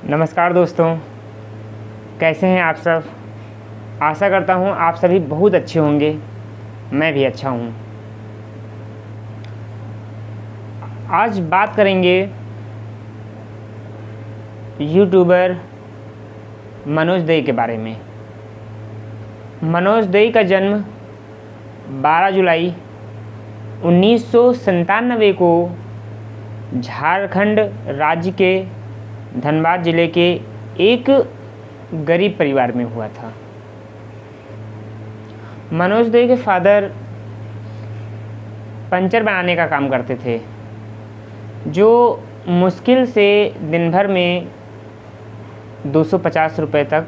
नमस्कार दोस्तों, कैसे हैं आप सब। आशा करता हूं आप सभी बहुत अच्छे होंगे। मैं भी अच्छा हूं। आज बात करेंगे यूट्यूबर मनोज दे के बारे में। मनोज दे का जन्म 12 जुलाई 1997 को झारखंड राज्य के धनबाद ज़िले के एक गरीब परिवार में हुआ था। मनोज दे के फादर पंचर बनाने का काम करते थे, जो मुश्किल से दिन भर में 250 रुपये तक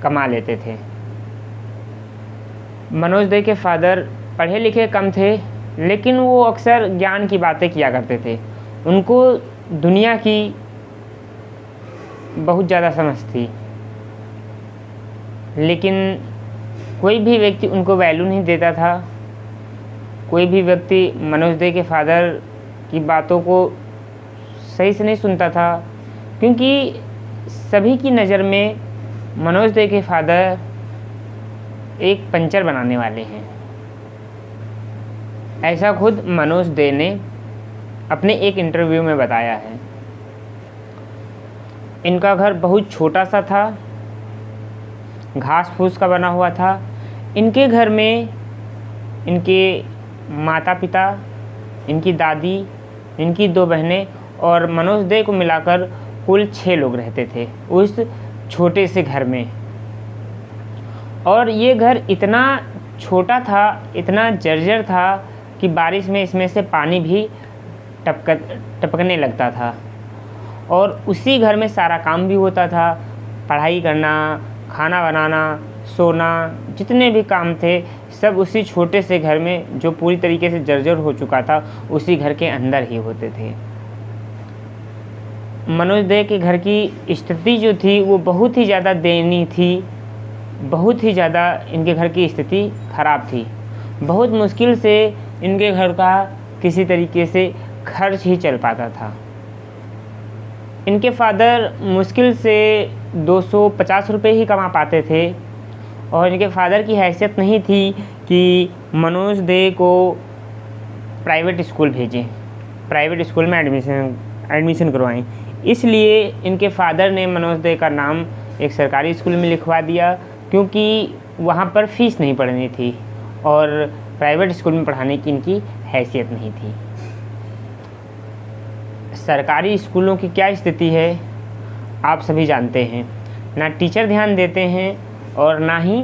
कमा लेते थे। मनोज दे के फादर पढ़े लिखे कम थे, लेकिन वो अक्सर ज्ञान की बातें किया करते थे। उनको दुनिया की बहुत ज़्यादा समझ थी, लेकिन कोई भी व्यक्ति उनको वैल्यू नहीं देता था। कोई भी व्यक्ति मनोज दे के फादर की बातों को सही से नहीं सुनता था, क्योंकि सभी की नज़र में मनोज दे के फादर एक पंचर बनाने वाले हैं। ऐसा खुद मनोज दे ने अपने एक इंटरव्यू में बताया है। इनका घर बहुत छोटा सा था, घास फूस का बना हुआ था। इनके घर में इनके माता पिता, इनकी दादी, इनकी 2 बहनें और मनोज दे को मिलाकर कुल 6 लोग रहते थे उस छोटे से घर में। और ये घर इतना छोटा था, इतना जर्जर था कि बारिश में इसमें से पानी भी टपकने लगता था। और उसी घर में सारा काम भी होता था। पढ़ाई करना, खाना बनाना, सोना, जितने भी काम थे सब उसी छोटे से घर में, जो पूरी तरीके से जर्जर हो चुका था, उसी घर के अंदर ही होते थे। मनोज दे के घर की स्थिति जो थी वो बहुत ही ज़्यादा दयनीय थी। बहुत ही ज़्यादा इनके घर की स्थिति खराब थी। बहुत मुश्किल से इनके घर का किसी तरीके से खर्च ही चल पाता था। इनके फादर मुश्किल से 250 रुपये ही कमा पाते थे, और इनके फादर की हैसियत नहीं थी कि मनोज दे को प्राइवेट स्कूल भेजें, प्राइवेट स्कूल में एडमिशन करवाएं। इसलिए इनके फादर ने मनोज दे का नाम एक सरकारी स्कूल में लिखवा दिया, क्योंकि वहाँ पर फ़ीस नहीं पड़नी थी और प्राइवेट स्कूल में पढ़ाने की इनकी हैसियत नहीं थी। सरकारी स्कूलों की क्या स्थिति है आप सभी जानते हैं। ना टीचर ध्यान देते हैं और ना ही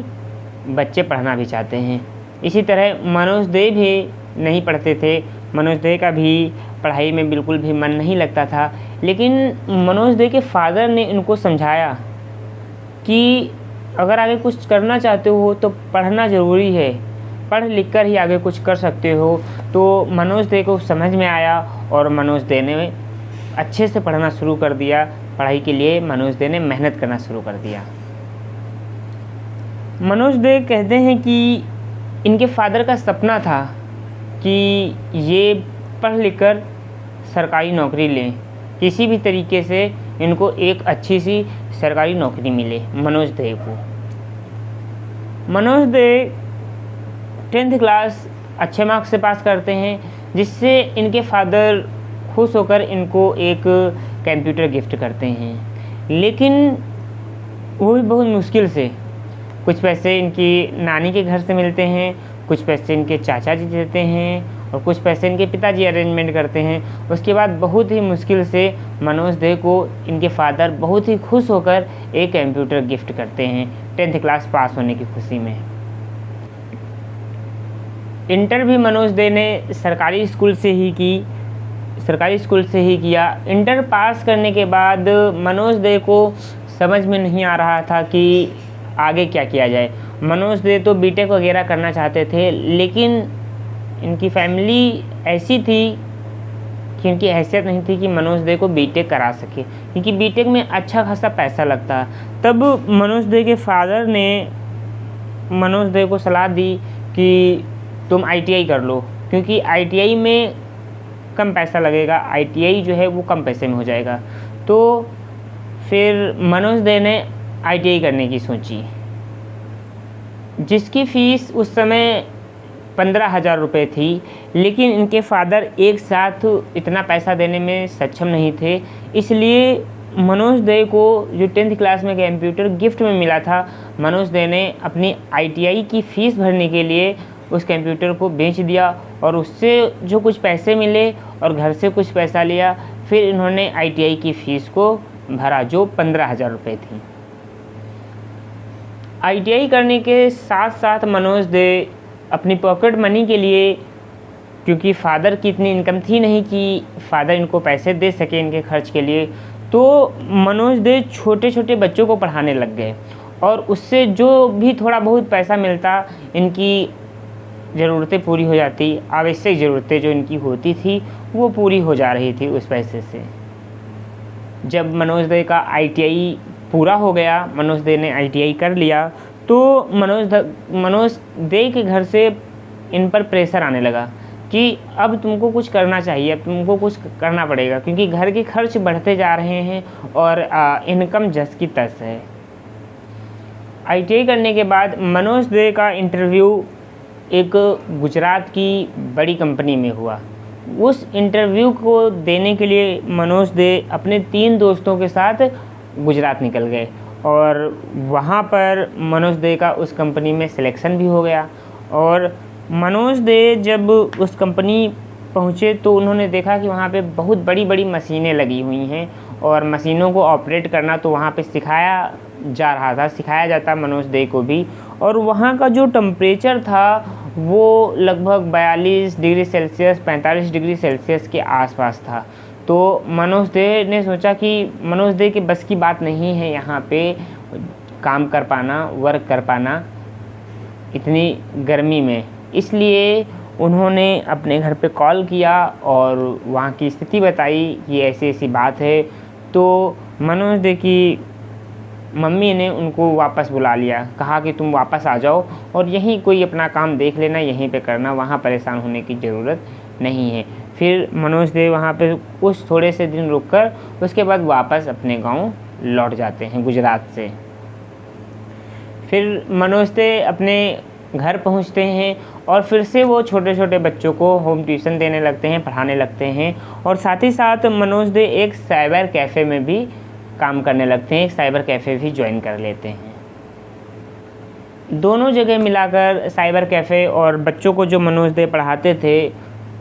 बच्चे पढ़ना भी चाहते हैं। इसी तरह मनोज दे भी नहीं पढ़ते थे। मनोज दे का भी पढ़ाई में बिल्कुल भी मन नहीं लगता था। लेकिन मनोज दे के फादर ने इनको समझाया कि अगर आगे कुछ करना चाहते हो तो पढ़ना ज़रूरी है, पढ़ लिख कर ही आगे कुछ कर सकते हो। तो मनोज दे को समझ में आया और मनोज दे ने अच्छे से पढ़ना शुरू कर दिया। पढ़ाई के लिए मनोज दे ने मेहनत करना शुरू कर दिया। मनोज दे कहते हैं कि इनके फादर का सपना था कि ये पढ़ लिख कर सरकारी नौकरी लें, किसी भी तरीके से इनको एक अच्छी सी सरकारी नौकरी मिले मनोज दे को। मनोज दे 10th क्लास अच्छे मार्क्स से पास करते हैं, जिससे इनके फादर खुश होकर इनको एक कंप्यूटर गिफ्ट करते हैं। लेकिन वो भी बहुत मुश्किल से। कुछ पैसे इनकी नानी के घर से मिलते हैं, कुछ पैसे इनके चाचा जी देते हैं और कुछ पैसे इनके पिताजी अरेंजमेंट करते हैं। उसके बाद बहुत ही मुश्किल से मनोज दे को इनके फादर बहुत ही खुश होकर एक कंप्यूटर गिफ्ट करते हैं 10th क्लास पास होने की खुशी में। इंटर भी मनोज दे ने सरकारी स्कूल से ही किया। इंटर पास करने के बाद मनोज दे को समझ में नहीं आ रहा था कि आगे क्या किया जाए। मनोज दे तो बीटेक वगैरह करना चाहते थे, लेकिन इनकी फैमिली ऐसी थी कि इनकी हैसियत नहीं थी कि मनोज दे को बीटेक करा सके, क्योंकि बीटेक में अच्छा खासा पैसा लगता। तब मनोज दे के फादर ने मनोज दे को सलाह दी कि तुम ITI कर लो, क्योंकि ITI में कम पैसा लगेगा, ITI जो है वो कम पैसे में हो जाएगा। तो फिर मनोज दे ने ITI करने की सोची, जिसकी फ़ीस उस समय 15,000 रुपये थी, लेकिन इनके फादर एक साथ इतना पैसा देने में सक्षम नहीं थे। इसलिए मनोज दे को जो 10th क्लास में कंप्यूटर गिफ्ट में मिला था, मनोज दे ने अपनी ITI की फ़ीस भरने के लिए उस कंप्यूटर को बेच दिया और उससे जो कुछ पैसे मिले और घर से कुछ पैसा लिया, फिर इन्होंने ITI की फ़ीस को भरा जो 15,000 रुपये थी। ITI करने के साथ साथ मनोज दे अपनी पॉकेट मनी के लिए, क्योंकि फ़ादर की इतनी इनकम थी नहीं कि फ़ादर इनको पैसे दे सके इनके खर्च के लिए, तो मनोज दे छोटे छोटे बच्चों को पढ़ाने लग गए और उससे जो भी थोड़ा बहुत पैसा मिलता, इनकी ज़रूरतें पूरी हो जाती, आवश्यक ज़रूरतें जो इनकी होती थी वो पूरी हो जा रही थी उस पैसे से। जब मनोज दे का ITI पूरा हो गया, मनोज दे ने ITI कर लिया, तो मनोज दे के घर से इन पर प्रेशर आने लगा कि अब तुमको कुछ करना चाहिए, अब तुमको कुछ करना पड़ेगा, क्योंकि घर के खर्च बढ़ते जा रहे हैं और इनकम जस की तस है। ITI करने के बाद मनोज दे का इंटरव्यू एक गुजरात की बड़ी कंपनी में हुआ। उस इंटरव्यू को देने के लिए मनोज दे अपने 3 दोस्तों के साथ गुजरात निकल गए और वहाँ पर मनोज दे का उस कंपनी में सिलेक्शन भी हो गया। और मनोज दे जब उस कंपनी पहुँचे तो उन्होंने देखा कि वहाँ पे बहुत बड़ी बड़ी मशीनें लगी हुई हैं और मशीनों को ऑपरेट करना तो वहाँ पे सिखाया जाता मनोज दे को भी। और वहाँ का जो टेम्परेचर था वो लगभग 42 डिग्री सेल्सियस 45 डिग्री सेल्सियस के आसपास था। तो मनोज दे ने सोचा कि मनोज दे के बस की बात नहीं है यहाँ पे काम कर पाना, वर्क कर पाना इतनी गर्मी में। इसलिए उन्होंने अपने घर पे कॉल किया और वहाँ की स्थिति बताई कि ऐसी ऐसी बात है। तो मनोज दे की मम्मी ने उनको वापस बुला लिया, कहा कि तुम वापस आ जाओ और यहीं कोई अपना काम देख लेना, यहीं पे करना, वहाँ परेशान होने की ज़रूरत नहीं है। फिर मनोज दे वहाँ पे कुछ थोड़े से दिन रुककर उसके बाद वापस अपने गांव लौट जाते हैं गुजरात से। फिर मनोज दे अपने घर पहुँचते हैं और फिर से वो छोटे छोटे बच्चों को होम ट्यूशन देने लगते हैं, पढ़ाने लगते हैं। और साथ ही साथ मनोज दे एक साइबर कैफ़े में भी काम करने लगते हैं, एक साइबर कैफ़े भी ज्वाइन कर लेते हैं। दोनों जगह मिलाकर साइबर कैफ़े और बच्चों को जो मनोज दे पढ़ाते थे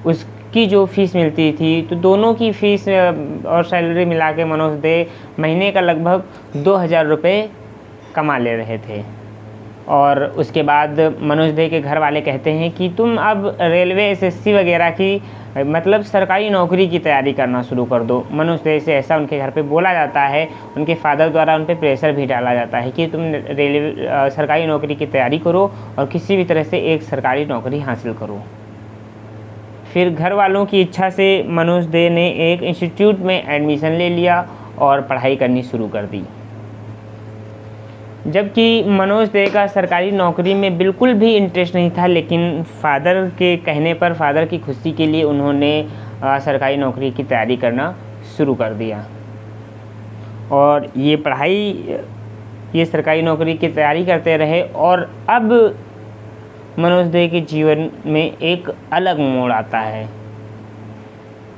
उसकी जो फ़ीस मिलती थी, तो दोनों की फ़ीस और सैलरी मिला के मनोज दे महीने का लगभग 2,000 रुपये कमा ले रहे थे। और उसके बाद मनोज दे के घर वाले कहते हैं कि तुम अब रेलवे SSC वगैरह की मतलब सरकारी नौकरी की तैयारी करना शुरू कर दो। मनोज दे से ऐसा उनके घर पे बोला जाता है, उनके फादर द्वारा उन पे प्रेशर भी डाला जाता है कि तुम सरकारी नौकरी की तैयारी करो और किसी भी तरह से एक सरकारी नौकरी हासिल करो। फिर घर वालों की इच्छा से मनोज दे ने एक इंस्टीट्यूट में एडमिशन ले लिया और पढ़ाई करनी शुरू कर दी। जबकि मनोज दे का सरकारी नौकरी में बिल्कुल भी इंटरेस्ट नहीं था, लेकिन फादर के कहने पर, फादर की खुशी के लिए उन्होंने सरकारी नौकरी की तैयारी करना शुरू कर दिया। और ये सरकारी नौकरी की तैयारी करते रहे। और अब मनोज दे के जीवन में एक अलग मोड़ आता है।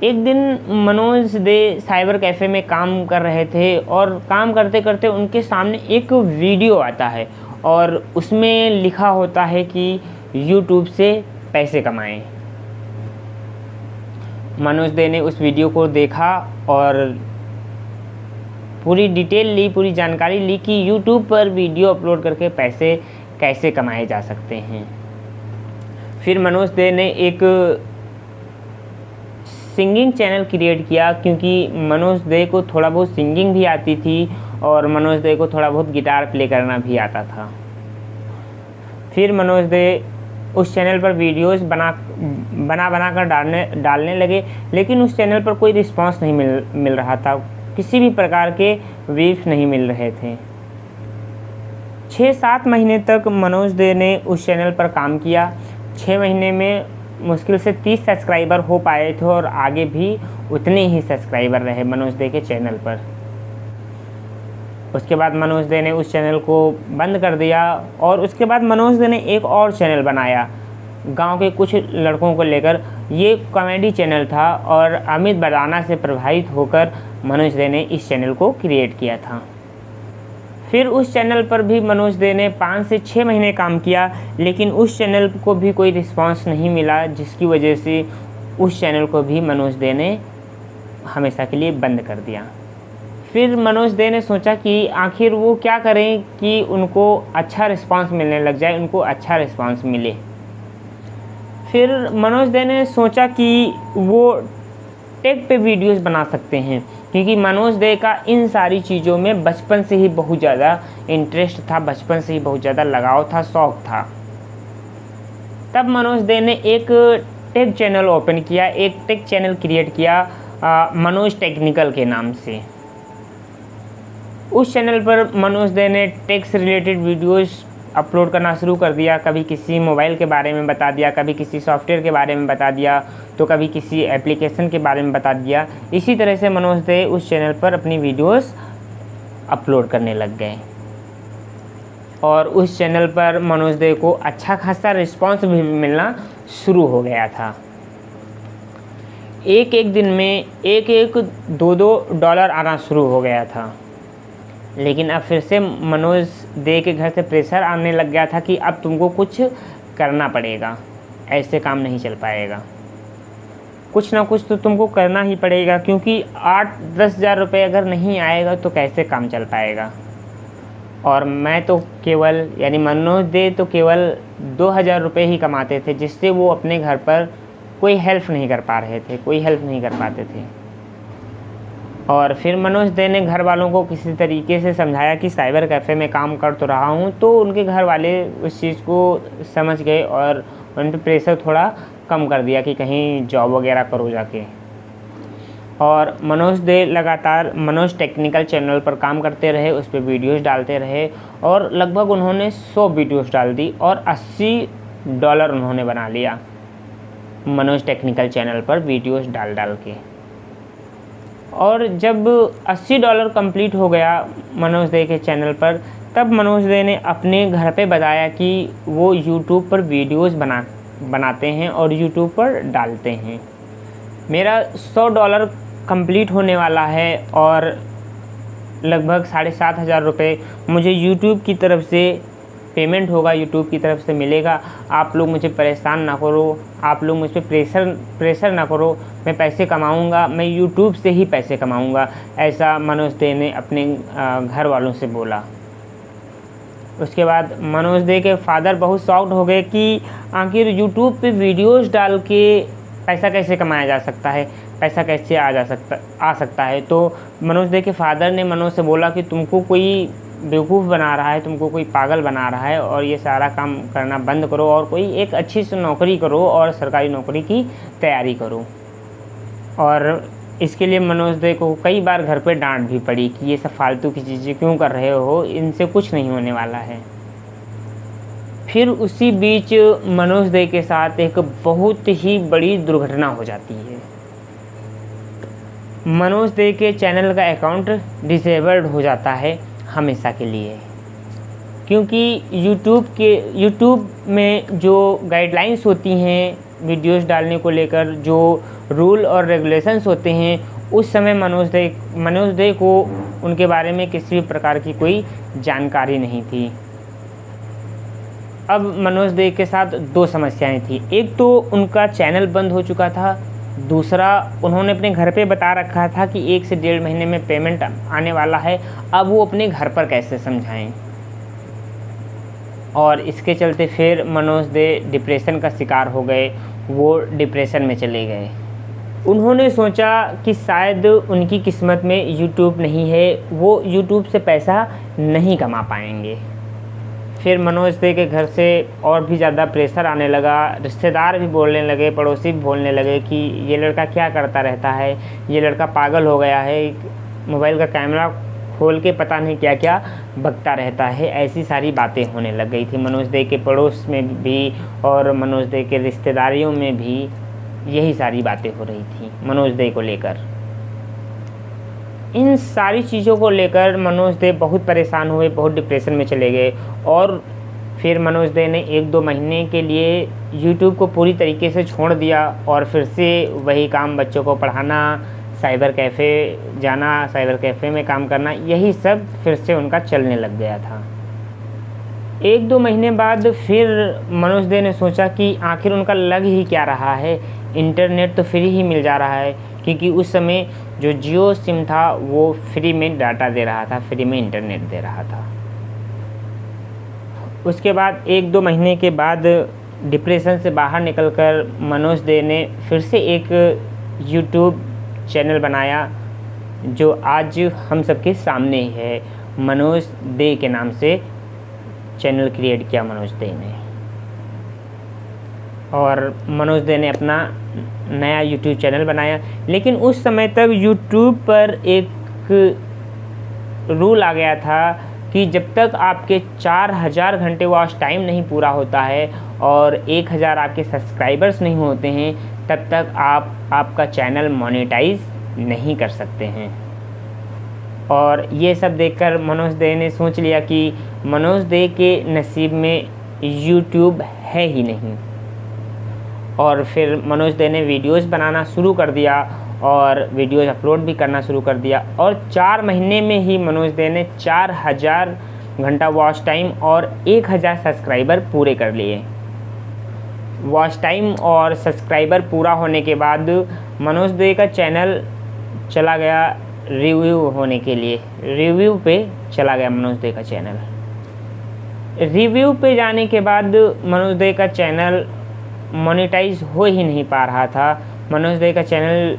एक दिन मनोज दे साइबर कैफ़े में काम कर रहे थे और काम करते करते उनके सामने एक वीडियो आता है और उसमें लिखा होता है कि YouTube से पैसे कमाएं। मनोज दे ने उस वीडियो को देखा और पूरी डिटेल ली, पूरी जानकारी ली कि YouTube पर वीडियो अपलोड करके पैसे कैसे कमाए जा सकते हैं। फिर मनोज दे ने एक सिंगिंग चैनल क्रिएट किया, क्योंकि मनोज दे को थोड़ा बहुत सिंगिंग भी आती थी और मनोज दे को थोड़ा बहुत गिटार प्ले करना भी आता था। फिर मनोज दे उस चैनल पर वीडियोस बना कर डालने लगे, लेकिन उस चैनल पर कोई रिस्पांस नहीं मिल रहा था, किसी भी प्रकार के व्यूज नहीं मिल रहे थे। 6-7 महीने तक मनोज दे ने उस चैनल पर काम किया। 6 महीने में मुश्किल से 30 सब्सक्राइबर हो पाए थे और आगे भी उतने ही सब्सक्राइबर रहे मनोज दे के चैनल पर। उसके बाद मनोज दे ने उस चैनल को बंद कर दिया और उसके बाद मनोज दे ने एक और चैनल बनाया गांव के कुछ लड़कों को लेकर। ये कॉमेडी चैनल था और अमित बदाना से प्रभावित होकर मनोज दे ने इस चैनल को क्रिएट किया था। फिर उस चैनल पर भी मनोज दे ने 5 से 6 महीने काम किया, लेकिन उस चैनल को भी कोई रिस्पांस नहीं मिला, जिसकी वजह से उस चैनल को भी मनोज दे ने हमेशा के लिए बंद कर दिया। फिर मनोज दे ने सोचा कि आखिर वो क्या करें कि उनको अच्छा रिस्पांस मिलने लग जाए, उनको अच्छा रिस्पांस मिले। फिर मनोज दे ने सोचा कि वो टेक पे वीडियोस बना सकते हैं, क्योंकि मनोज दे का इन सारी चीज़ों में बचपन से ही बहुत ज़्यादा इंटरेस्ट था, बचपन से ही बहुत ज़्यादा लगाव था, शौक़ था। तब मनोज दे ने एक टेक चैनल ओपन किया, एक टेक चैनल क्रिएट किया मनोज टेक्निकल के नाम से। उस चैनल पर मनोज दे ने टेक से रिलेटेड वीडियोस अपलोड करना शुरू कर दिया। कभी किसी मोबाइल के बारे में बता दिया, कभी किसी सॉफ्टवेयर के बारे में बता दिया, तो कभी किसी एप्लीकेशन के बारे में बता दिया। इसी तरह से मनोज दे उस चैनल पर अपनी वीडियोस अपलोड करने लग गए और उस चैनल पर मनोज दे को अच्छा खासा रिस्पांस भी मिलना शुरू हो गया था। एक दिन में $1-2 आना शुरू हो गया था। लेकिन अब फिर से मनोज दे के घर से प्रेशर आने लग गया था कि अब तुमको कुछ करना पड़ेगा, ऐसे काम नहीं चल पाएगा, कुछ ना कुछ तो तुमको करना ही पड़ेगा, क्योंकि 8-10 हज़ार रुपये अगर नहीं आएगा तो कैसे काम चल पाएगा। और मैं तो केवल यानी मनोज दे तो केवल 2,000 रुपये ही कमाते थे, जिससे वो अपने घर पर कोई हेल्प नहीं कर पा रहे थे, कोई हेल्प नहीं कर पाते थे। और फिर मनोज दे ने घर वालों को किसी तरीके से समझाया कि साइबर कैफ़े में काम कर तो रहा हूँ, तो उनके घर वाले उस चीज़ को समझ गए और उन पर प्रेशर थोड़ा कम कर दिया कि कहीं जॉब वगैरह करो जाके। और मनोज दे लगातार मनोज टेक्निकल चैनल पर काम करते रहे, उस पर वीडियोस डालते रहे और लगभग उन्होंने 100 वीडियोस डाल दी और $80 उन्होंने बना लिया मनोज टेक्निकल चैनल पर वीडियोस डाल के। और जब $80 कंप्लीट हो गया मनोज दे के चैनल पर, तब मनोज दे ने अपने घर पे बताया कि वो यूट्यूब पर वीडियोस बनाते हैं और यूट्यूब पर डालते हैं। मेरा $100 कंप्लीट होने वाला है और लगभग 7,500 रुपये मुझे यूट्यूब की तरफ से पेमेंट होगा, यूट्यूब की तरफ से मिलेगा। आप लोग मुझे परेशान ना करो, आप लोग मुझ पर प्रेशर ना करो, मैं पैसे कमाऊंगा, मैं यूट्यूब से ही पैसे कमाऊंगा, ऐसा मनोज दे ने अपने घर वालों से बोला। उसके बाद मनोज दे के फादर बहुत शॉक्ड हो गए कि आखिर यूट्यूब पे वीडियोस डाल के पैसा कैसे कमाया जा सकता है, पैसा कैसे आ सकता है। तो मनोज दे के फादर ने मनोज से बोला कि तुमको कोई बेवकूफ़ बना रहा है, तुमको कोई पागल बना रहा है और ये सारा काम करना बंद करो और कोई एक अच्छी सी नौकरी करो और सरकारी नौकरी की तैयारी करो। और इसके लिए मनोज दे को कई बार घर पे डांट भी पड़ी कि ये सब फालतू की चीज़ें क्यों कर रहे हो, इनसे कुछ नहीं होने वाला है। फिर उसी बीच मनोज दे के साथ एक बहुत ही बड़ी दुर्घटना हो जाती है। मनोज दे के चैनल का अकाउंट डिसेबल्ड हो जाता है हमेशा के लिए, क्योंकि यूट्यूब में जो गाइडलाइंस होती हैं वीडियोस डालने को लेकर, जो रूल और रेगुलेशंस होते हैं, उस समय मनोज दे को उनके बारे में किसी भी प्रकार की कोई जानकारी नहीं थी। अब मनोज दे के साथ 2 समस्याएं थी। एक तो उनका चैनल बंद हो चुका था, दूसरा उन्होंने अपने घर पे बता रखा था कि 1 से 1.5 महीने में पेमेंट आने वाला है। अब वो अपने घर पर कैसे समझाएं। और इसके चलते फिर मनोज दे डिप्रेशन का शिकार हो गए, वो डिप्रेशन में चले गए। उन्होंने सोचा कि शायद उनकी किस्मत में यूट्यूब नहीं है, वो यूट्यूब से पैसा नहीं कमा पाएंगे। फिर मनोज दे के घर से और भी ज़्यादा प्रेशर आने लगा, रिश्तेदार भी बोलने लगे, पड़ोसी भी बोलने लगे कि ये लड़का क्या करता रहता है, ये लड़का पागल हो गया है, मोबाइल का कैमरा खोल के पता नहीं क्या क्या बकता रहता है। ऐसी सारी बातें होने लग गई थी मनोज दे के पड़ोस में भी और मनोज दे के रिश्तेदारियों में भी यही सारी बातें हो रही थी मनोज दे को लेकर। इन सारी चीज़ों को लेकर मनोज दे बहुत परेशान हुए, बहुत डिप्रेशन में चले गए। और फिर मनोज दे ने 1-2 महीने के लिए यूट्यूब को पूरी तरीके से छोड़ दिया और फिर से वही काम, बच्चों को पढ़ाना, साइबर कैफ़े जाना, साइबर कैफ़े में काम करना, यही सब फिर से उनका चलने लग गया था। 1-2 महीने बाद फिर मनोज दे ने सोचा कि आखिर उनका लग ही क्या रहा है, इंटरनेट तो फ्री ही मिल जा रहा है, क्योंकि उस समय जो जियो सिम था वो फ्री में डाटा दे रहा था, फ्री में इंटरनेट दे रहा था। उसके बाद 1-2 महीने के बाद डिप्रेशन से बाहर निकलकर मनोज दे ने फिर से एक यूट्यूब चैनल बनाया, जो आज हम सबके सामने ही है। मनोज दे के नाम से चैनल क्रिएट किया मनोज दे ने, और मनोज दे ने अपना नया यूट्यूब चैनल बनाया। लेकिन उस समय तक यूट्यूब पर एक रूल आ गया था कि जब तक आपके 4000 घंटे वॉच टाइम नहीं पूरा होता है और 1000 आपके सब्सक्राइबर्स नहीं होते हैं, तब तक आपका चैनल मोनेटाइज नहीं कर सकते हैं। और ये सब देखकर मनोज दे ने सोच लिया कि मनोज दे के नसीब में यूट्यूब है ही नहीं। और फिर मनोज दे ने वीडियोस बनाना शुरू कर दिया और वीडियोस अपलोड भी करना शुरू कर दिया। और 4 महीने में ही मनोज दे ने 4000 घंटा वॉच टाइम और 1000 सब्सक्राइबर पूरे कर लिए। वॉच टाइम और सब्सक्राइबर पूरा होने के बाद मनोज दे का चैनल चला गया रिव्यू होने के लिए, रिव्यू पे चला गया मनोज दे का चैनल। रिव्यू पे जाने के बाद मनोज दे का चैनल मोनेटाइज हो ही नहीं पा रहा था। मनोज दे का चैनल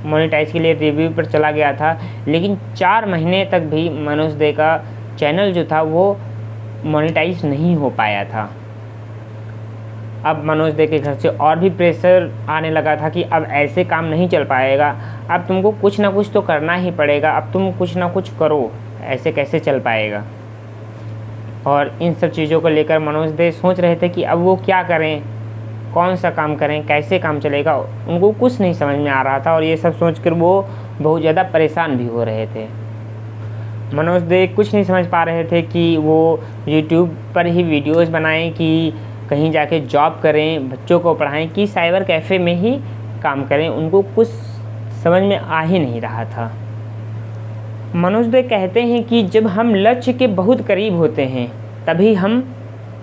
मोनेटाइज के लिए रिव्यू पर चला गया था, लेकिन 4 महीने तक भी मनोज दे का चैनल जो था वो मोनेटाइज नहीं हो पाया था। अब मनोज दे के घर से और भी प्रेशर आने लगा था कि अब ऐसे काम नहीं चल पाएगा, अब तुमको कुछ ना कुछ तो करना ही पड़ेगा, अब तुम कुछ ना कुछ करो, ऐसे कैसे चल पाएगा। और इन सब चीज़ों को लेकर मनोज दे सोच रहे थे कि अब वो क्या करें, कौन सा काम करें, कैसे काम चलेगा, उनको कुछ नहीं समझ में आ रहा था। और ये सब सोचकर वो बहुत ज़्यादा परेशान भी हो रहे थे। मनोज दे कुछ नहीं समझ पा रहे थे कि वो यूट्यूब पर ही वीडियोस बनाएं, कि कहीं जाके जॉब करें, बच्चों को पढ़ाएं, कि साइबर कैफ़े में ही काम करें। उनको कुछ समझ में आ ही नहीं रहा था। मनोज दे कहते हैं कि जब हम लक्ष्य के बहुत करीब होते हैं तभी हम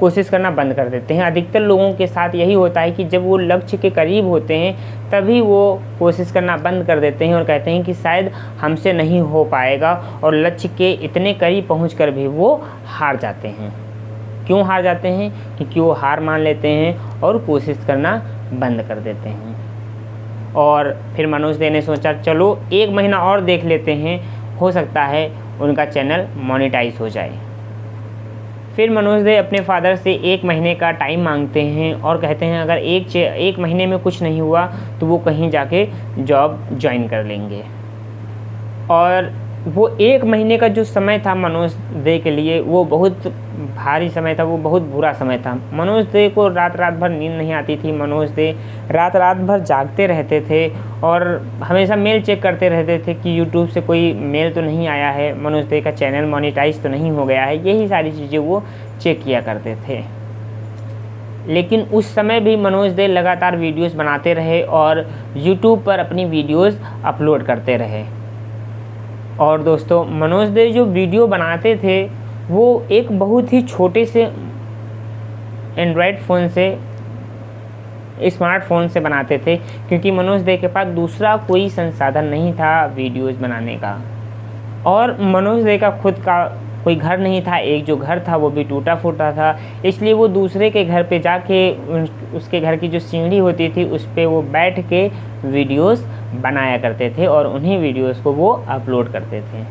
कोशिश करना बंद कर देते हैं। अधिकतर लोगों के साथ यही होता है कि जब वो लक्ष्य के करीब होते हैं तभी वो कोशिश करना बंद कर देते हैं और कहते हैं कि शायद हमसे नहीं हो पाएगा, और लक्ष्य के इतने करीब पहुंचकर भी वो हार जाते हैं। क्यों हार जाते हैं? क्योंकि वो हार मान लेते हैं और कोशिश करना बंद कर देते हैं। और फिर मनोज दे ने सोचा चलो 1 महीना और देख लेते हैं, हो सकता है उनका चैनल मोनेटाइज हो जाए। फिर मनोज दे अपने फादर से 1 महीने का टाइम मांगते हैं और कहते हैं अगर 1 महीने में कुछ नहीं हुआ तो वो कहीं जाके जॉब ज्वाइन कर लेंगे। और वो 1 महीने का जो समय था मनोज दे के लिए वो बहुत भारी समय था, वो बहुत बुरा समय था। मनोज दे को रात भर नींद नहीं आती थी। मनोज दे रात भर जागते रहते थे और हमेशा मेल चेक करते रहते थे कि यूट्यूब से कोई मेल तो नहीं आया है, मनोज दे का चैनल मोनेटाइज तो नहीं हो गया है। यही सारी चीज़ें वो चेक किया करते थे। लेकिन उस समय भी मनोज दे लगातार वीडियोस बनाते रहे और यूट्यूब पर अपनी वीडियोस अपलोड करते रहे। और दोस्तों, मनोज दे जो वीडियो बनाते थे वो एक बहुत ही छोटे से एंड्रॉयड फ़ोन से, स्मार्टफोन से बनाते थे, क्योंकि मनोज दे के पास दूसरा कोई संसाधन नहीं था वीडियोस बनाने का। और मनोज दे का खुद का कोई घर नहीं था, एक जो घर था वो भी टूटा फूटा था। इसलिए वो दूसरे के घर पे जाके उसके घर की जो सीढ़ी होती थी उस पे वो बैठ के वीडियोस बनाया करते थे और उन्हीं वीडियोस को वो अपलोड करते थे।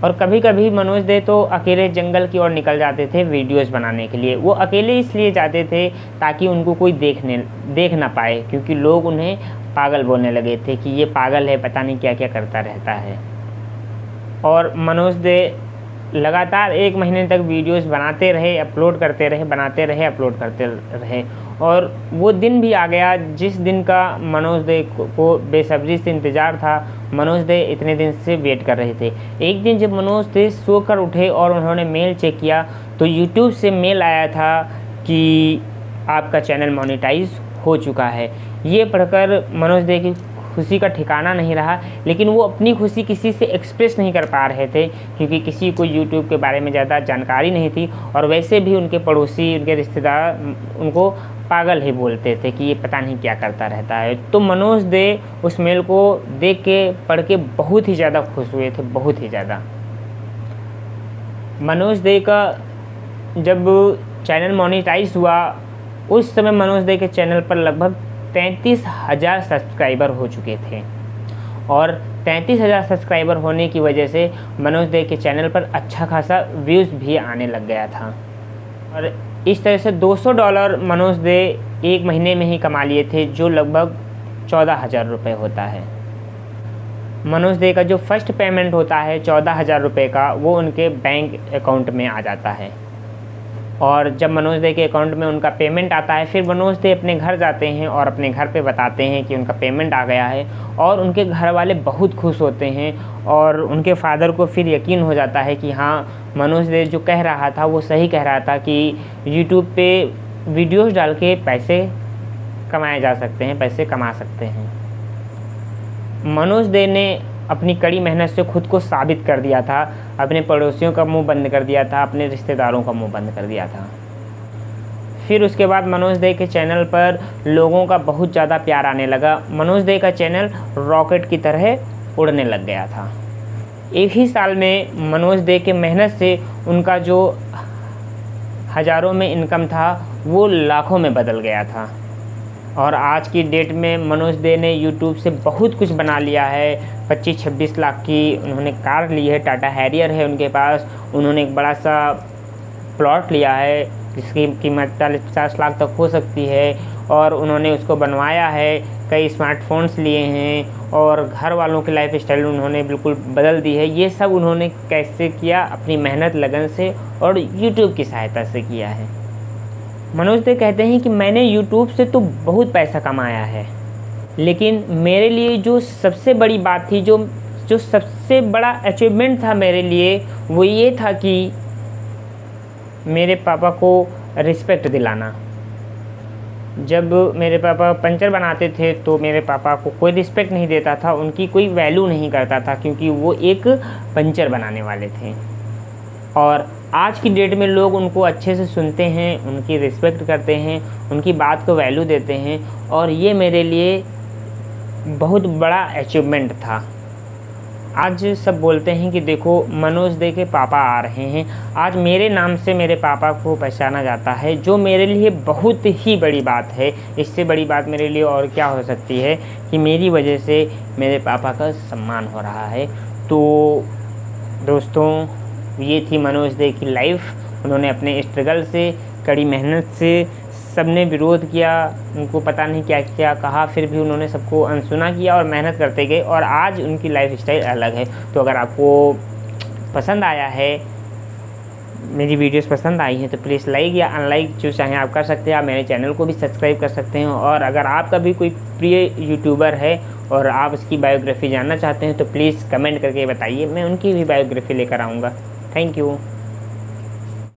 और कभी कभी मनोज दे तो अकेले जंगल की ओर निकल जाते थे वीडियोस बनाने के लिए। वो अकेले इसलिए जाते थे ताकि उनको कोई देख ना पाए, क्योंकि लोग उन्हें पागल बोलने लगे थे कि ये पागल है, पता नहीं क्या क्या करता रहता है। और मनोज दे लगातार 1 महीने तक वीडियोस बनाते रहे, अपलोड करते रहे, बनाते रहे, अपलोड करते रहे। और वो दिन भी आ गया जिस दिन का मनोज दे को बेसब्री से इंतज़ार था। मनोज दे इतने दिन से वेट कर रहे थे। एक दिन जब मनोज दे सोकर उठे और उन्होंने मेल चेक किया तो यूट्यूब से मेल आया था कि आपका चैनल मोनेटाइज हो चुका है। ये पढ़कर मनोज दे की खुशी का ठिकाना नहीं रहा, लेकिन वो अपनी खुशी किसी से एक्सप्रेस नहीं कर पा रहे थे क्योंकि किसी को यूट्यूब के बारे में ज़्यादा जानकारी नहीं थी और वैसे भी उनके पड़ोसी, उनके रिश्तेदार उनको पागल ही बोलते थे कि ये पता नहीं क्या करता रहता है। तो मनोज दे उस मेल को देख के, पढ़ के बहुत ही ज़्यादा खुश हुए थे, बहुत ही ज़्यादा। मनोज दे का जब चैनल मोनेटाइज हुआ उस समय मनोज दे के चैनल पर लगभग 33,000 सब्सक्राइबर हो चुके थे और 33,000 सब्सक्राइबर होने की वजह से मनोज दे के चैनल पर अच्छा खासा व्यूज़ भी आने लग गया था। और इस तरह से $200 मनोज दे 1 महीने में ही कमा लिए थे, जो लगभग 14,000 रुपये होता है। मनोज दे का जो फर्स्ट पेमेंट होता है 14,000 रुपये का, वो उनके बैंक अकाउंट में आ जाता है। और जब मनोज दे के अकाउंट में उनका पेमेंट आता है, फिर मनोज दे अपने घर जाते हैं और अपने घर पे बताते हैं कि उनका पेमेंट आ गया है और उनके घर वाले बहुत खुश होते हैं और उनके फादर को फिर यकीन हो जाता है कि हाँ, मनोज दे जो कह रहा था वो सही कह रहा था कि यूट्यूब पे वीडियोस डाल के पैसे कमाए जा सकते हैं, पैसे कमा सकते हैं। मनोज दे ने अपनी कड़ी मेहनत से खुद को साबित कर दिया था, अपने पड़ोसियों का मुंह बंद कर दिया था, अपने रिश्तेदारों का मुंह बंद कर दिया था। फिर उसके बाद मनोज दे के चैनल पर लोगों का बहुत ज़्यादा प्यार आने लगा। मनोज दे का चैनल रॉकेट की तरह उड़ने लग गया था। एक ही साल में मनोज दे के मेहनत से उनका जो हज़ारों में इनकम था वो लाखों में बदल गया था। और आज की डेट में मनोज दे ने यूट्यूब से बहुत कुछ बना लिया है। 25-26 लाख की उन्होंने कार ली है, टाटा हैरियर है उनके पास। उन्होंने एक बड़ा सा प्लॉट लिया है जिसकी कीमत 40-50 लाख तक हो सकती है और उन्होंने उसको बनवाया है। कई स्मार्टफोन्स लिए हैं और घर वालों की लाइफ स्टाइल उन्होंने बिल्कुल बदल दी है। ये सब उन्होंने कैसे किया? अपनी मेहनत, लगन से और यूट्यूब की सहायता से किया है। मनोज दे कहते हैं कि मैंने यूट्यूब से तो बहुत पैसा कमाया है, लेकिन मेरे लिए जो सबसे बड़ी बात थी, जो सबसे बड़ा अचीवमेंट था मेरे लिए, वो ये था कि मेरे पापा को रिस्पेक्ट दिलाना। जब मेरे पापा पंचर बनाते थे तो मेरे पापा को कोई रिस्पेक्ट नहीं देता था, उनकी कोई वैल्यू नहीं करता था क्योंकि वो एक पंचर बनाने वाले थे। और आज की डेट में लोग उनको अच्छे से सुनते हैं, उनकी रिस्पेक्ट करते हैं, उनकी बात को वैल्यू देते हैं और ये मेरे लिए बहुत बड़ा अचीवमेंट था। आज सब बोलते हैं कि देखो मनोज दे के पापा आ रहे हैं। आज मेरे नाम से मेरे पापा को पहचाना जाता है, जो मेरे लिए बहुत ही बड़ी बात है। इससे बड़ी बात मेरे लिए और क्या हो सकती है कि मेरी वजह से मेरे पापा का सम्मान हो रहा है। तो दोस्तों, ये थी मनोज दे की लाइफ। उन्होंने अपने स्ट्रगल से, कड़ी मेहनत से, सबने विरोध किया, उनको पता नहीं क्या क्या कहा, फिर भी उन्होंने सबको अनसुना किया और मेहनत करते गए और आज उनकी लाइफ स्टाइल अलग है। तो अगर आपको पसंद आया है, मेरी वीडियोस पसंद आई हैं, तो प्लीज़ लाइक या अनलाइक जो चाहें आप कर सकते हैं। आप मेरे चैनल को भी सब्सक्राइब कर सकते हैं और अगर आपका भी कोई प्रिय यूट्यूबर है और आप उसकी बायोग्राफी जानना चाहते हैं तो प्लीज़ कमेंट करके बताइए, मैं उनकी भी बायोग्राफी लेकर आऊँगा। Thank you.